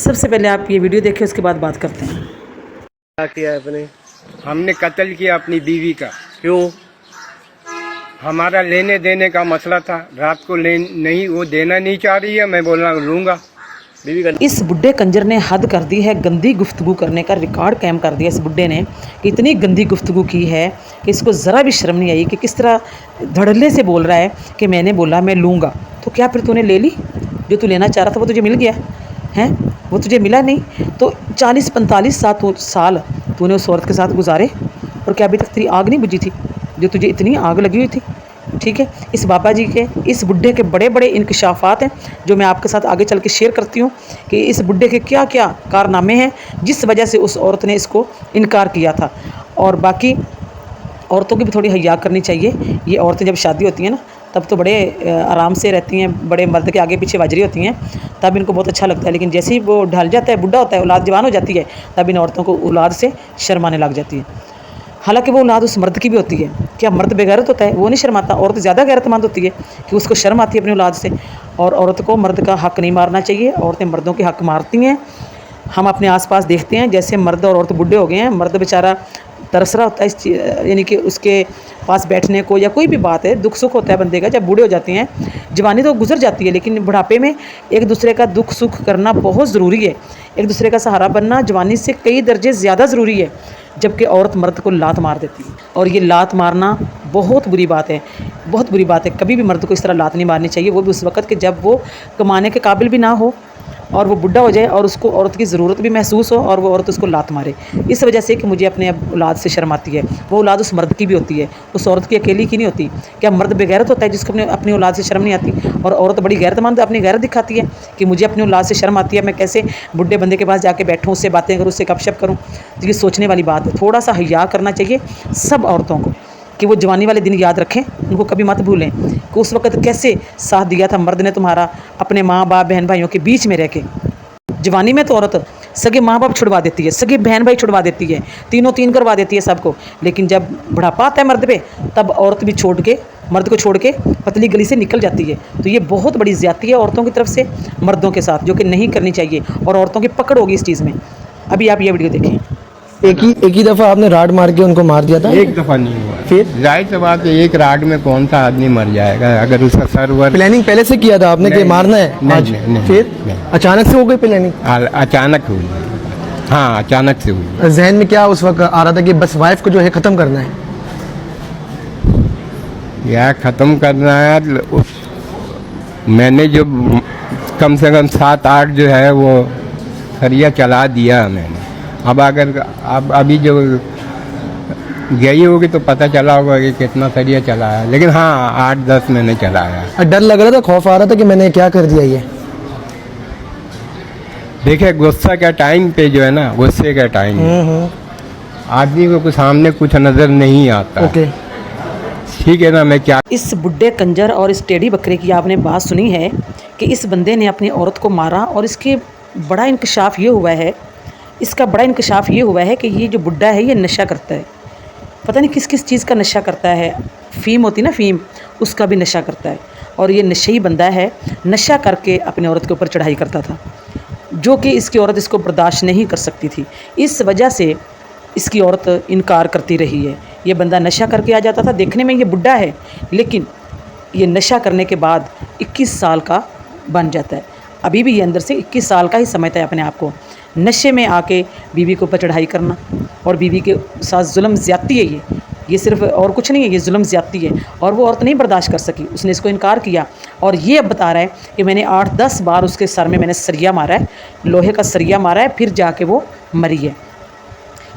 सबसे पहले आप ये वीडियो देखें, उसके बाद बात करते हैं। क्या किया आपने? हमने कत्ल किया अपनी बीवी का। क्यों? हमारा लेने देने का मसला था। रात को नहीं, वो देना नहीं चाह रही है, मैं बोलना लूँगा बीवी का। इस बुढ़े कंजर ने हद कर दी है, गंदी गुफ्तगू करने का रिकॉर्ड कायम कर दिया इस बुढ़े ने कि इतनी गंदी गुफ्तगू की है कि इसको ज़रा भी शर्म नहीं आई कि किस तरह धड़ल्ले से बोल रहा है कि मैंने बोला मैं लूँगा। तो क्या फिर तूने ले ली? जो तू लेना चाह रहा था वो तुझे मिल गया है? वो तुझे मिला नहीं तो 40-45 साल तूने उस औरत के साथ गुजारे और क्या अभी तक तेरी आग नहीं बुझी थी जो तुझे इतनी आग लगी हुई थी? ठीक है, इस बाबा जी के, इस बुढ़े के बड़े बड़े इंकशाफात हैं जो मैं आपके साथ आगे चल के शेयर करती हूँ कि इस बुढ़े के क्या क्या कारनामे हैं जिस वजह से उस औरत ने इसको इनकार किया था। और बाकी औरतों की भी थोड़ी हया करनी चाहिए। ये औरतें जब शादी होती हैं ना तब तो बड़े आराम से रहती हैं, बड़े मर्द के आगे पीछे वाजरी होती हैं, तब इनको बहुत अच्छा लगता है। लेकिन जैसे ही वो ढल जाता है, बुढ़ा होता है, औलाद जवान हो जाती है, तब इन औरतों को औलाद से शर्माने लग जाती है। हालांकि वो औलाद उस मर्द की भी होती है। क्या मर्द बेगैरत होता है? वो नहीं शर्माता। औरत ज़्यादा गैरतमंद होती है कि उसको शर्म आती है अपनी औलाद से। और औरत को मर्द का हक़ नहीं मारना चाहिए, औरतें मर्दों के हक़ मारती हैं। हम अपने आसपास देखते हैं जैसे मर्द और औरत बुढ़े हो गए हैं, मर्द बेचारा तरस रहा होता है यानी कि उसके पास बैठने को, या कोई भी बात है, दुख सुख होता है बंदे का जब बूढ़े हो जाते हैं। जवानी तो गुजर जाती है लेकिन बुढ़ापे में एक दूसरे का दुख सुख करना बहुत ज़रूरी है। एक दूसरे का सहारा बनना जवानी से कई दर्जे ज़्यादा ज़रूरी है। जबकि औरत मर्द को लात मार देती है और ये लात मारना बहुत बुरी बात है, बहुत बुरी बात है। कभी भी मर्द को इस तरह लात नहीं मारनी चाहिए, वो भी उस वक़्त कि जब वो कमाने के काबिल भी ना हो और वो बुढ़ा हो जाए और उसको औरत की ज़रूरत भी महसूस हो और वो औरत उसको लात मारे। इस वजह से कि मुझे अपने औलाद से शर्म आती है। वो औलाद उस मर्द की भी होती है, उस औरत की अकेली की नहीं होती। क्या मर्द बेगैरत होता है जिसको अपनी औलाद से शर्म नहीं आती? और औरत बड़ी गैरतमंद अपनी गैरत दिखाती है कि मुझे अपनी औलाद से शर्म आती है, मैं कैसे बुढ़े बंदे के पास जाके बैठूँ, उससे बातें करूँ, उससे गपशप करूँ। तो ये सोचने वाली बात है। थोड़ा सा हया करना चाहिए सब औरतों को कि वो जवानी वाले दिन याद रखें, उनको कभी मत भूलें कि उस वक़्त कैसे साथ दिया था मर्द ने तुम्हारा अपने माँ बाप बहन भाइयों के बीच में रह के। जवानी में तो औरत सगे माँ बाप छुड़वा देती है, सगे बहन भाई छुड़वा देती है, तीनों तीन करवा देती है सबको। लेकिन जब बुढ़ापा आता है मर्द पे, तब औरत भी छोड़ के, मर्द को छोड़ के पतली गली से निकल जाती है। तो ये बहुत बड़ी ज़्यादती है औरतों की तरफ से मर्दों के साथ, जो कि नहीं करनी चाहिए और औरतों की पकड़ होगी इस चीज़ में। अभी आप ये वीडियो देखें। एक ही दफ़ा आपने राड मार के उनको मार दिया था? एक दफ़ा नहीं हुआ। फिर जाहिर सी बात है, एक राड में कौन सा आदमी मर जाएगा अगर उसका सर्वर। प्लानिंग पहले से किया था आपने कि मारना है आज? नहीं, फिर नहीं। अचानक से हो गई प्लानिंग? अचानक हुई। हाँ, अचानक से हुई। जहन में क्या उस वक्त आ रहा था कि बस वाइफ को जो है ख़त्म करना है? या ख़त्म करना है। मैंने जो कम से कम 7-8 जो है वो सरिया चला दिया मैंने। अब अभी जो गई होगी तो पता चला होगा कि कितना सरिया चलाया, लेकिन हाँ 8-10 मैंने चलाया। डर लग रहा था, खौफ आ रहा था कि मैंने क्या कर दिया ये? देखिए, गुस्सा का टाइम पे जो है ना, गुस्से का टाइम आदमी को सामने कुछ नज़र नहीं आता। ओके, ठीक है ना। मैं क्या, इस बुढ़े कंजर और इस टेढ़ी बकरे की आपने बात सुनी है कि इस बंदे ने अपनी औरत को मारा। और इसके बड़ा इंकशाफ ये हुआ है, इसका बड़ा इंकशाफ ये हुआ है कि ये जो बुढ़ा है ये नशा करता है। पता नहीं किस किस चीज़ का नशा करता है। फ़ीम होती ना, फ़ीम, उसका भी नशा करता है। और ये नशेई बंदा है, नशा करके अपनी औरत के ऊपर चढ़ाई करता था, जो कि इसकी औरत इसको बर्दाश्त नहीं कर सकती थी। इस वजह से इसकी औरत इनकार करती रही है। ये बंदा नशा करके आ जाता था। देखने में ये बुढ़ा है लेकिन ये नशा करने के बाद 21 साल का बन जाता है। अभी भी ये अंदर से 21 साल का ही समझता है अपने आप को। नशे में आके बीवी के ऊपर चढ़ाई करना और बीवी के साथ जुल्म ज़्यादती है ये सिर्फ और कुछ नहीं है, ये जुल्म ज़्यादती है। और वो औरत नहीं बर्दाश्त कर सकी, उसने इसको इनकार किया। और ये अब बता रहा है कि मैंने 8-10 बार उसके सर में मैंने सरिया मारा है, लोहे का सरिया मारा है, फिर जाके वो मरी है।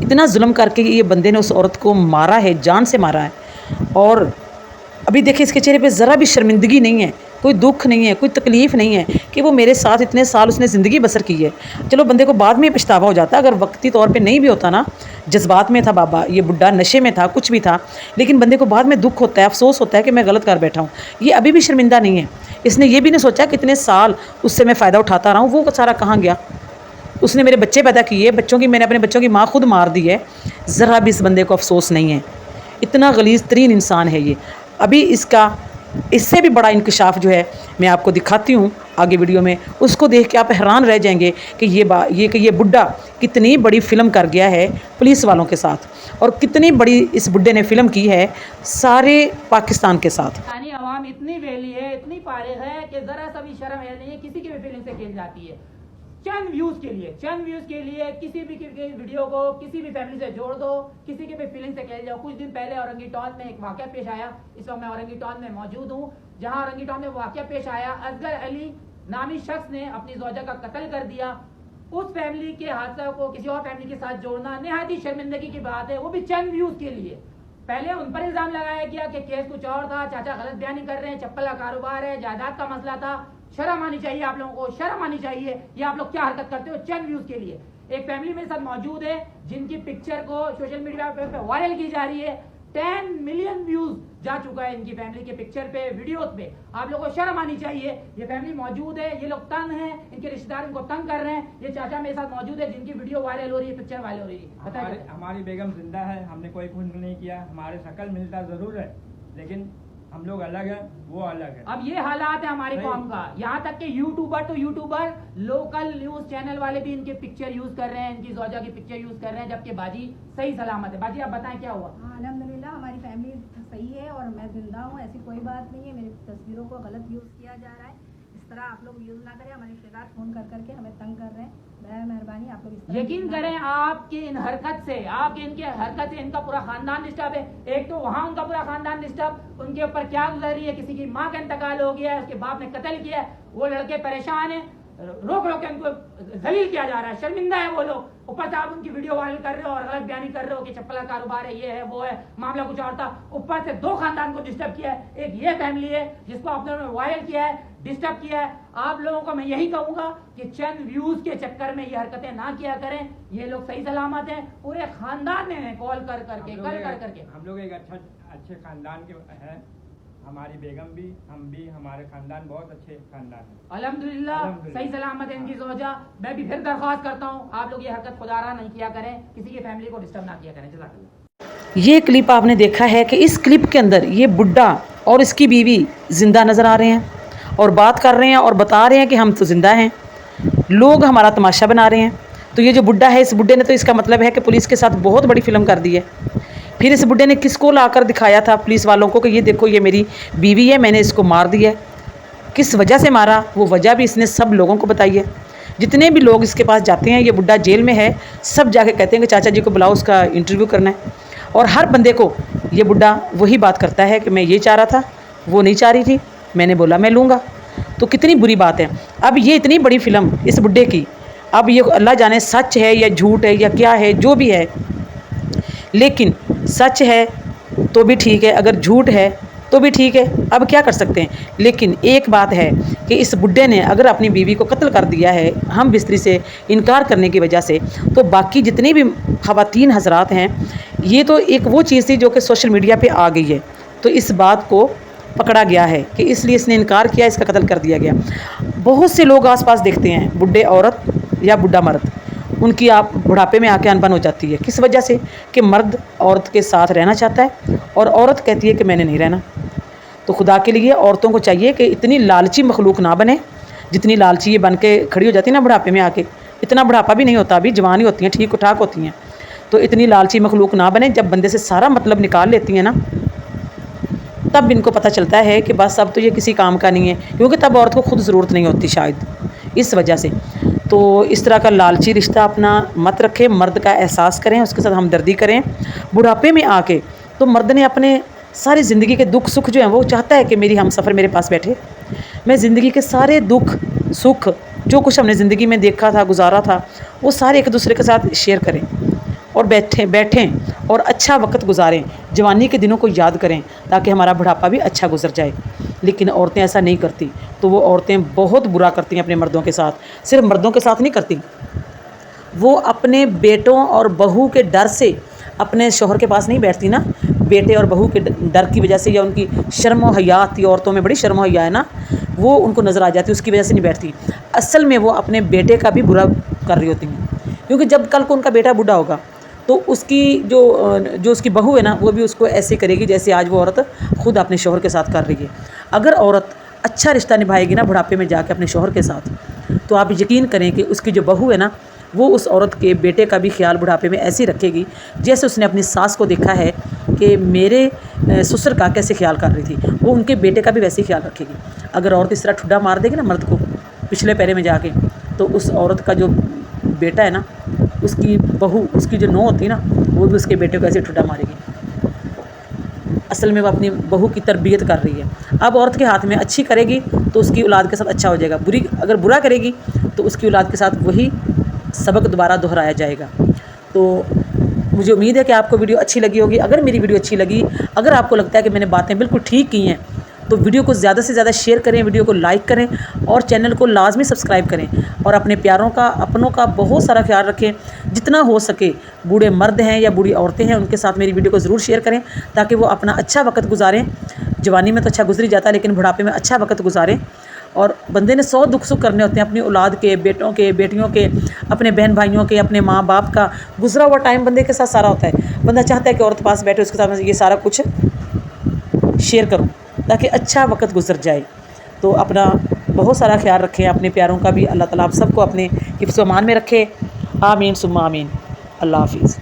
इतना जुल्म करके ये बंदे ने उस औरत को मारा है, जान से मारा है। और अभी देखिए इसके चेहरे पे ज़रा भी शर्मिंदगी नहीं है, कोई दुख नहीं है, कोई तकलीफ़ नहीं है कि वो मेरे साथ इतने साल उसने ज़िंदगी बसर की है। चलो बंदे को बाद में पछतावा हो जाता, अगर वक्ती तौर पे नहीं भी होता ना, जज्बात में था बाबा, ये बुढ़ा नशे में था, कुछ भी था, लेकिन बंदे को बाद में दुख होता है, अफसोस होता है कि मैं गलत कर बैठा हूँ। ये अभी भी शर्मिंदा नहीं है। इसने ये भी नहीं सोचा कि इतने साल उससे मैं फ़ायदा उठाता रहा हूँ, वो सारा कहाँ गया। उसने मेरे बच्चे पैदा किए, मैंने अपने बच्चों की माँ खुद मार दी है। ज़रा भी इस बंदे को अफसोस नहीं है। इतना गलीज़ तरीन इंसान है ये। अभी इसका اس سے بھی بڑا انکشاف جو ہے میں آپ کو دکھاتی ہوں آگے ویڈیو میں. اس کو دیکھ کے آپ حیران رہ جائیں گے کہ یہ بڈھا کتنی بڑی فلم کر گیا ہے پولیس والوں کے ساتھ, اور کتنی بڑی اس بڈھے نے فلم کی ہے سارے پاکستان کے ساتھ. عوام اتنی ویلی ہے, اتنی فارغ ہے کہ ذرا سا بھی شرم ہے نہیں ہے, کسی کی بھی فیلنگ سے کھیل جاتی ہے. چند ویوز کے لیے کسی بھی ویڈیو کو کسی بھی فیملی سے جوڑ دو, کسی کے بھی فیلنگ سے کھیل جاؤ. کچھ دن پہلے اورنگی ٹاؤن میں ایک واقعہ پیش آیا, اس وقت میں اورنگی ٹاؤن میں موجود ہوں, جہاں اورنگی ٹاؤن میں واقعہ پیش آیا. اصغر علی نامی شخص نے اپنی زوجہ کا قتل کر دیا. اس فیملی کے حادثہ کو کسی اور فیملی کے ساتھ جوڑنا نہایت ہی شرمندگی کی بات ہے, وہ بھی چند ویوز کے لیے. پہلے ان پر الزام لگایا گیا کہ کیس کچھ اور تھا, چاچا غلط بیانی کر رہے ہیں, چپل کا کاروبار ہے, جائیداد کا مسئلہ تھا. شرم آنی چاہیے آپ لوگوں کو, شرم آنی چاہیے. یہ آپ لوگ کیا حرکت کرتے ہو چند ویوز کے لیے. ایک فیملی میرے ساتھ موجود ہے جن کی پکچر کو سوشل میڈیا پہ وائرل کی جا رہی ہے. 10 ملین ویوز جا چکا ہے ان کی فیملی کے پکچر پہ, ویڈیوز پہ. آپ لوگوں کو شرم آنی چاہیے. یہ فیملی موجود ہے, یہ لوگ تنگ ہیں, ان کے رشتہ دار ان کو تنگ کر رہے ہیں. یہ چاچا میرے ساتھ موجود ہے جن کی ویڈیو وائرل ہو رہی ہے, پکچر وائرل ہو رہی ہے. ہماری بیگم زندہ ہے, ہم نے کوئی کچھ نہیں کیا, ہمارے شکل ملتا ضرور ہے لیکن ہم لوگ الگ ہیں, وہ الگ ہے. اب یہ حالات ہے ہماری قوم کا, یہاں تک کہ یوٹیوبر لوکل نیوز چینل والے بھی ان کے پکچر یوز کر رہے ہیں, ان کی زوجہ کی پکچر یوز کر رہے ہیں, جبکہ باجی صحیح سلامت ہے. باجی آپ بتائیں کیا ہوا؟ الحمدللہ ہماری فیملی صحیح ہے اور میں زندہ ہوں, ایسی کوئی بات نہیں ہے. میری تصویروں کو غلط یوز کیا جا رہا ہے, اس طرح آپ لوگ یوز نہ کریں. ہمارے رشتے دار فون کر کے ہمیں تنگ کر رہے ہیں, مہربانی آپ لوگ اس طرح یقین کریں آپ کی ان حرکت سے, آپ کی ان کی حرکت سے ان کا پورا خاندان ڈسٹرب ہے. ایک تو وہاں ان کا پورا خاندان ڈسٹرب, ان کے اوپر کیا گزر رہی ہے, کسی کی ماں کا انتقال ہو گیا ہے, اس کے باپ نے قتل کیا ہے, وہ لڑکے پریشان ہیں, روک کے ان کو ذلیل کیا جا رہا ہے, شرمندہ ہے وہ لوگ. اوپر سے آپ ان کی ویڈیو وائرل کر رہے ہو اور غلط بیانی کر رہے ہو کہ چپل کا کاروبار ہے, یہ ہے, وہ ہے, معاملہ کچھ اور تھا. اوپر سے 2 خاندان کو ڈسٹرب کیا ہے. ایک یہ فیملی ہے جس کو آپ نے وائرل کیا ہے, ڈسٹرب کیا ہے. آپ لوگوں کو میں یہی کہوں گا کہ چند ویوز کے چکر میں یہ حرکتیں نہ کیا کریں. یہ لوگ صحیح سلامت ہیں, پورے خاندان نے کال کر کے ہم لوگ ایک اچھے خاندان کے ہیں. ہماری بیگم بھی, ہم بھی, ہمارے خاندان بہت اچھے خاندان ہیں الحمدللہ, صحیح سلامت ہے ان کی زوجہ. میں بھی پھر درخواست کرتا ہوں آپ لوگ یہ حرکت خدارہ نہیں کیا کریں, کسی کی فیملی کو ڈسٹرب نہ کیا کریں. جزاک اللہ. یہ کلپ آپ نے دیکھا ہے کہ اس کلپ کے اندر یہ بڈھا اور اس کی بیوی زندہ نظر آ رہے ہیں اور بات کر رہے ہیں اور بتا رہے ہیں کہ ہم تو زندہ ہیں, لوگ ہمارا تماشا بنا رہے ہیں. تو یہ جو بڈھا ہے, اس بڈھے نے تو اس کا مطلب ہے کہ پولیس کے ساتھ بہت بڑی فلم کر دی ہے. پھر اس بڈھے نے کس کو لا کر دکھایا تھا پولیس والوں کو کہ یہ دیکھو یہ میری بیوی ہے, میں نے اس کو مار دیا ہے. کس وجہ سے مارا وہ وجہ بھی اس نے سب لوگوں کو بتائی ہے. جتنے بھی لوگ اس کے پاس جاتے ہیں, یہ بڈھا جیل میں ہے, سب جا کے کہتے ہیں کہ چاچا جی کو بلاؤ, اس کا انٹرویو کرنا ہے. اور ہر بندے کو یہ بڈھا وہی بات کرتا ہے کہ میں یہ چاہ رہا تھا, وہ نہیں چاہ رہی تھی, میں نے بولا میں لوں گا. تو کتنی بری بات ہے. اب یہ اتنی بڑی فلم اس بڈھے کی, اب یہ اللہ جانے سچ ہے یا جھوٹ ہے یا کیا ہے, جو بھی ہے, لیکن سچ ہے تو بھی ٹھیک ہے, اگر جھوٹ ہے تو بھی ٹھیک ہے, اب کیا کر سکتے ہیں. لیکن ایک بات ہے کہ اس بڈھے نے اگر اپنی بیوی کو قتل کر دیا ہے ہم بستری سے انکار کرنے کی وجہ سے, تو باقی جتنی بھی خواتین حضرات ہیں, یہ تو ایک وہ چیز تھی جو کہ سوشل میڈیا پہ آ گئی ہے, تو اس بات کو پکڑا گیا ہے کہ اس لیے اس نے انکار کیا, اس کا قتل کر دیا گیا. بہت سے لوگ آس پاس دیکھتے ہیں بڈھے عورت یا بڈھا مرد, ان کی آپ بڑھاپے میں آ کے انبن ہو جاتی ہے. کس وجہ سے کہ مرد عورت کے ساتھ رہنا چاہتا ہے اور عورت کہتی ہے کہ میں نے نہیں رہنا. تو خدا کے لیے عورتوں کو چاہیے کہ اتنی لالچی مخلوق نہ بنے, جتنی لالچی یہ بن کے کھڑی ہو جاتی ہے نا بڑھاپے میں آ کے. اتنا بڑھاپا بھی نہیں ہوتا, ابھی جوان ہی ہوتی ہیں, ٹھیک ٹھاک ہوتی ہیں. تو اتنی لالچی مخلوق نہ بنے, جب بندے سے سارا مطلب نکال لیتی ہیں نا, تب ان کو پتہ چلتا ہے کہ بس اب تو یہ کسی کام کا نہیں ہے, کیونکہ تب عورت کو خود ضرورت نہیں ہوتی شاید, اس وجہ سے. تو اس طرح کا لالچی رشتہ اپنا مت رکھیں, مرد کا احساس کریں, اس کے ساتھ ہمدردی کریں. بڑھاپے میں آ کے تو مرد نے اپنے ساری زندگی کے دکھ سکھ جو ہیں وہ چاہتا ہے کہ میری ہم سفر میرے پاس بیٹھے, میں زندگی کے سارے دکھ سکھ جو کچھ ہم نے زندگی میں دیکھا تھا, گزارا تھا, وہ سارے ایک دوسرے کے ساتھ شیئر کریں اور بیٹھیں اور اچھا وقت گزاریں, جوانی کے دنوں کو یاد کریں تاکہ ہمارا بڑھاپا بھی اچھا گزر جائے. لیکن عورتیں ایسا نہیں کرتی, تو وہ عورتیں بہت برا کرتی ہیں اپنے مردوں کے ساتھ. صرف مردوں کے ساتھ نہیں کرتی, وہ اپنے بیٹوں اور بہو کے ڈر سے اپنے شوہر کے پاس نہیں بیٹھتی نا, بیٹے اور بہو کے ڈر کی وجہ سے, یا ان کی شرم و حیا تھی, عورتوں میں بڑی شرم و حیا ہے نا, وہ ان کو نظر آ جاتی, اس کی وجہ سے نہیں بیٹھتی. اصل میں وہ اپنے بیٹے کا بھی برا کر رہی ہوتی ہیں, کیونکہ جب کل کو ان کا بیٹا بوڑھا ہوگا تو اس کی جو اس کی بہو ہے نا, وہ بھی اس کو ایسے کرے گی جیسے آج وہ عورت خود اپنے شوہر کے ساتھ کر رہی ہے. अगर औरत अच्छा रिश्ता निभाएगी ना बुढ़ापे में जाके अपने शौहर के साथ, तो आप यकीन करें कि उसकी जो बहू है ना, वो उस औरत के बेटे का भी ख्याल बुढ़ापे में ऐसे ही रखेगी जैसे उसने अपनी सास को देखा है कि मेरे ससुर का कैसे ख्याल कर रही थी, वो उनके बेटे का भी वैसे ही ख्याल रखेगी। अगर औरत इस तरह ठुड्डा मार देगी ना मर्द को पिछले पैरे में जाके, तो उस औरत का जो बेटा है ना, उसकी बहू, उसकी जो नौं होती है ना, वो भी उसके बेटे को ऐसे ठुड्डा मारेगी। असल में वो अपनी बहू की तरबियत कर रही है। अब औरत के हाथ में अच्छी करेगी तो उसकी औलाद के साथ अच्छा हो जाएगा, अगर बुरा करेगी तो उसकी औलाद के साथ वही सबक दोबारा दोहराया जाएगा। तो मुझे उम्मीद है कि आपको वीडियो अच्छी लगी होगी। अगर मेरी वीडियो अच्छी लगी, अगर आपको लगता है कि मैंने बातें बिल्कुल ठीक की हैं, तो वीडियो को ज़्यादा से ज़्यादा शेयर करें, वीडियो को लाइक करें और चैनल को लाजमी सब्सक्राइब करें। और अपने प्यारों का, अपनों का बहुत सारा ख्याल रखें। जितना हो सके बूढ़े मर्द हैं या बूढ़ी औरतें हैं, उनके साथ मेरी वीडियो को ज़रूर शेयर करें ताकि वो अपना अच्छा वक्त गुजारें। जवानी में तो अच्छा गुजर ही जाता है, लेकिन बुढ़ापे में अच्छा वक्त गुजारें। और बंदे ने 100 दुख सुख करने होते हैं, अपनी औलाद के, बेटों के, बेटियों के, अपने बहन भाइयों के, अपने माँ बाप का गुजरा हुआ टाइम बंदे के साथ सारा होता है। बंदा चाहता है कि औरत पास बैठे, उसके साथ मैं ये सारा कुछ शेयर करूं ताकि अच्छा वक्त गुजर जाए। तो अपना बहुत सारा ख्याल रखें, अपने प्यारों का भी। अल्लाह ताला आप सबको अपने हिफ्ज़ व अमान में रखे। आमीन सुम्मा आमीन। अल्लाह हाफिज़।